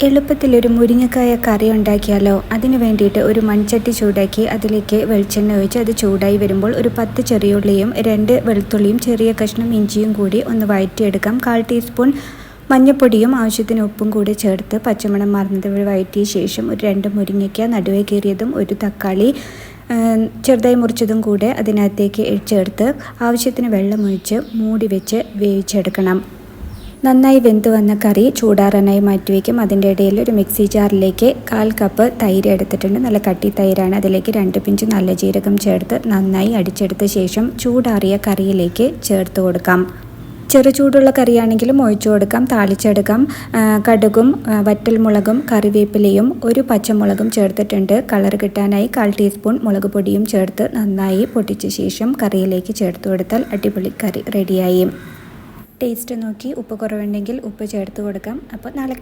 എളുപ്പത്തിലൊരു മുരിങ്ങക്കായ കറി ഉണ്ടാക്കിയാലോ? അതിന് വേണ്ടിയിട്ട് ഒരു മൺചട്ടി ചൂടാക്കി അതിലേക്ക് വെളിച്ചെണ്ണ ഒഴിച്ച് അത് ചൂടായി വരുമ്പോൾ ഒരു 10 ചെറിയുള്ളിയും 2 വെളുത്തുള്ളിയും ചെറിയ കഷ്ണം ഇഞ്ചിയും കൂടി ഒന്ന് വഴറ്റിയെടുക്കാം. 1/4 ടീസ്പൂൺ മഞ്ഞൾപ്പൊടിയും ആവശ്യത്തിന് ഉപ്പും കൂടി ചേർത്ത് പച്ചമണം മാറുന്നത് വഴറ്റിയ ശേഷം ഒരു 2 മുരിങ്ങയ്ക്ക നടുവേ കീറിയതും ഒരു തക്കാളി ചെറുതായി മുറിച്ചതും കൂടെ അതിനകത്തേക്ക് ചേർത്ത് ആവശ്യത്തിന് വെള്ളമൊഴിച്ച് മൂടി വെച്ച് വേവിച്ചെടുക്കണം. നന്നായി വെന്ത് വന്ന കറി ചൂടാറാനായി മാറ്റിവെക്കും. അതിൻ്റെ ഇടയിൽ ഒരു മിക്സി ജാറിലേക്ക് 1/4 കപ്പ് തൈര് എടുത്തിട്ടുണ്ട്. നല്ല കട്ടി തൈരാണ്. അതിലേക്ക് 2 പിഞ്ച് നല്ല ജീരകം ചേർത്ത് നന്നായി അടിച്ചെടുത്ത ശേഷം ചൂടാറിയ കറിയിലേക്ക് ചേർത്ത് കൊടുക്കാം. ചെറു ചൂടുള്ള കറിയാണെങ്കിലും ഒഴിച്ചു കൊടുക്കാം. താളിച്ചെടുക്കാം. കടുകും വറ്റൽമുളകും കറിവേപ്പിലയും ഒരു പച്ചമുളകും ചേർത്തിട്ടുണ്ട്. കളർ കിട്ടാനായി 1/4 ടീസ്പൂൺ മുളക് പൊടിയും ചേർത്ത് നന്നായി പൊട്ടിച്ച ശേഷം കറിയിലേക്ക് ചേർത്ത് കൊടുത്താൽ അടിപൊളി കറി റെഡിയായി. ടേസ്റ്റ് നോക്കി ഉപ്പ് കുറവുണ്ടെങ്കിൽ ഉപ്പ് ചേർത്ത് കൊടുക്കാം. അപ്പോൾ നാളെ